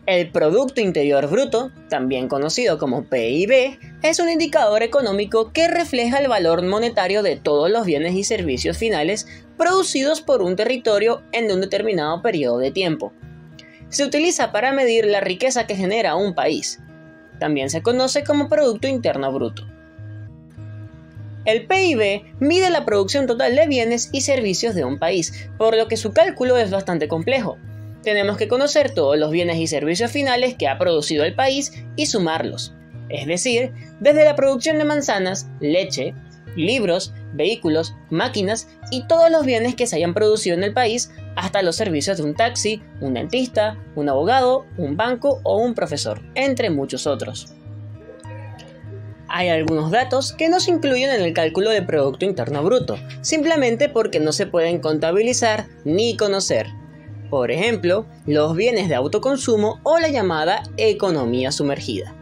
El Producto Interior Bruto, también conocido como PIB, es un indicador económico que refleja el valor monetario de todos los bienes y servicios finales producidos por un territorio en un determinado periodo de tiempo. Se utiliza para medir la riqueza que genera un país. También se conoce como Producto Interno Bruto. El PIB mide la producción total de bienes y servicios de un país, por lo que su cálculo es bastante complejo. Tenemos que conocer todos los bienes y servicios finales que ha producido el país y sumarlos. Es decir, desde la producción de manzanas, leche, libros, vehículos, máquinas y todos los bienes que se hayan producido en el país, hasta los servicios de un taxi, un dentista, un abogado, un banco o un profesor, entre muchos otros. Hay algunos datos que no se incluyen en el cálculo de Producto Interno Bruto, simplemente porque no se pueden contabilizar ni conocer. Por ejemplo, los bienes de autoconsumo o la llamada economía sumergida.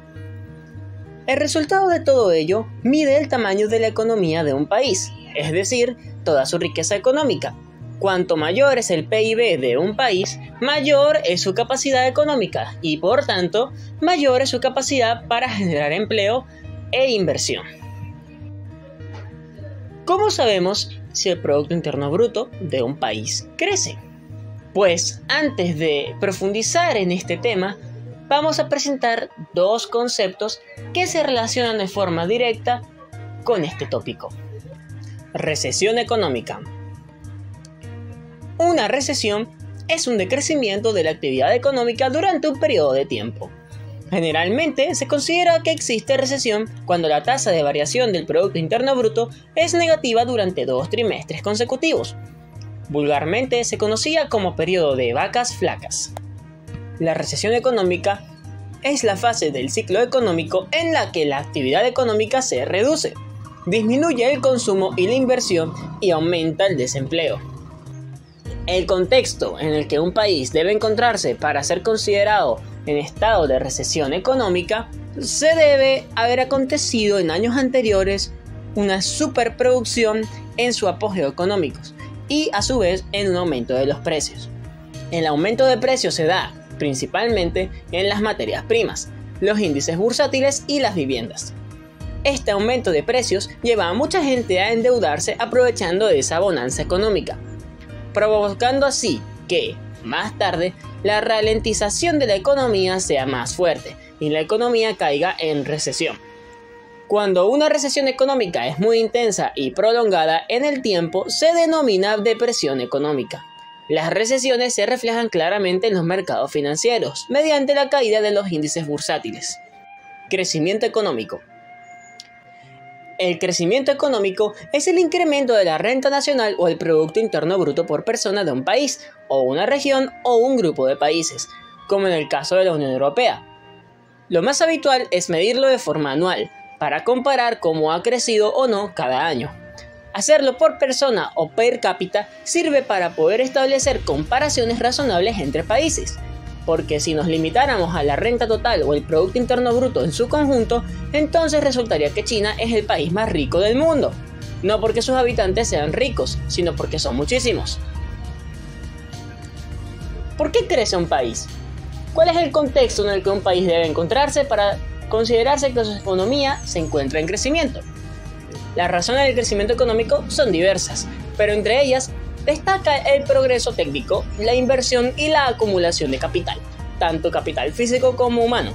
El resultado de todo ello mide el tamaño de la economía de un país, es decir, toda su riqueza económica. Cuanto mayor es el PIB de un país, mayor es su capacidad económica y, por tanto, mayor es su capacidad para generar empleo e inversión. ¿Cómo sabemos si el Producto Interno Bruto de un país crece? Pues antes de profundizar en este tema, vamos a presentar dos conceptos que se relacionan de forma directa con este tópico. Recesión económica. Una recesión es un decrecimiento de la actividad económica durante un periodo de tiempo. Generalmente se considera que existe recesión cuando la tasa de variación del Producto Interno Bruto es negativa durante 2 trimestres consecutivos. Vulgarmente se conocía como periodo de vacas flacas. La recesión económica es la fase del ciclo económico en la que la actividad económica se reduce, disminuye el consumo y la inversión y aumenta el desempleo. El contexto en el que un país debe encontrarse para ser considerado en estado de recesión económica se debe haber acontecido en años anteriores una superproducción en su apogeo económico y a su vez en un aumento de los precios. El aumento de precios se da principalmente en las materias primas, los índices bursátiles y las viviendas. Este aumento de precios lleva a mucha gente a endeudarse aprovechando de esa bonanza económica, provocando así que, más tarde, la ralentización de la economía sea más fuerte y la economía caiga en recesión. Cuando una recesión económica es muy intensa y prolongada en el tiempo, se denomina depresión económica. Las recesiones se reflejan claramente en los mercados financieros, mediante la caída de los índices bursátiles. Crecimiento económico. El crecimiento económico es el incremento de la renta nacional o el Producto Interno Bruto por persona de un país, o una región o un grupo de países, como en el caso de la Unión Europea. Lo más habitual es medirlo de forma anual, para comparar cómo ha crecido o no cada año. Hacerlo por persona o per cápita sirve para poder establecer comparaciones razonables entre países, porque si nos limitáramos a la renta total o el Producto Interno Bruto en su conjunto, entonces resultaría que China es el país más rico del mundo, no porque sus habitantes sean ricos, sino porque son muchísimos. ¿Por qué crece un país? ¿Cuál es el contexto en el que un país debe encontrarse para considerarse que su economía se encuentra en crecimiento? Las razones del crecimiento económico son diversas, pero entre ellas destaca el progreso técnico, la inversión y la acumulación de capital, tanto capital físico como humano.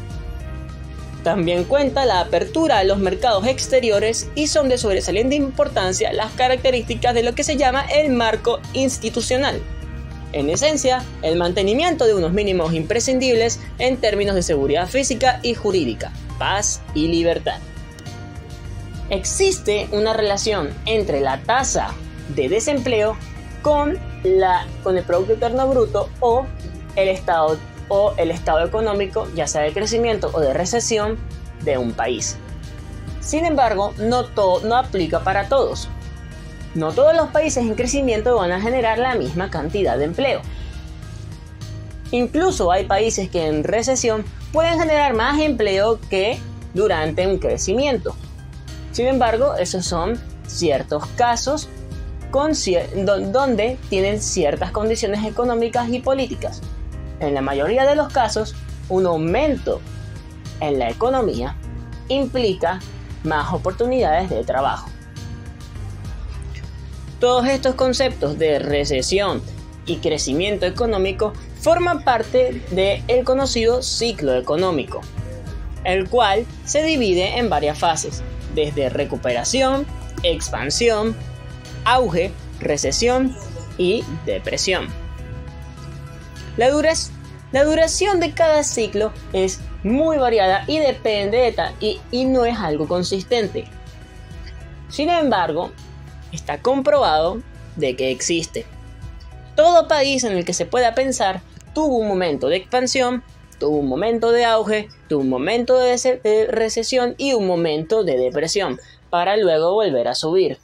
También cuenta la apertura a los mercados exteriores y son de sobresaliente importancia las características de lo que se llama el marco institucional. En esencia, el mantenimiento de unos mínimos imprescindibles en términos de seguridad física y jurídica, paz y libertad. Existe una relación entre la tasa de desempleo con el Producto Interno Bruto o el estado económico, ya sea de crecimiento o de recesión, de un país. Sin embargo, no aplica para todos. No todos los países en crecimiento van a generar la misma cantidad de empleo. Incluso hay países que en recesión pueden generar más empleo que durante un crecimiento. Sin embargo, esos son ciertos casos donde tienen ciertas condiciones económicas y políticas. En la mayoría de los casos, Un aumento en la economía implica más oportunidades de trabajo. Todos estos conceptos de recesión y crecimiento económico forman parte del conocido ciclo económico, el cual se divide en varias fases, desde recuperación, expansión, auge, recesión y depresión. La duración de cada ciclo es muy variada y depende y no es algo consistente. Sin embargo, está comprobado de que existe. Todo país en el que se pueda pensar tuvo un momento de expansión, tuvo un momento de auge, tuvo un momento de recesión y un momento de depresión, para luego volver a subir.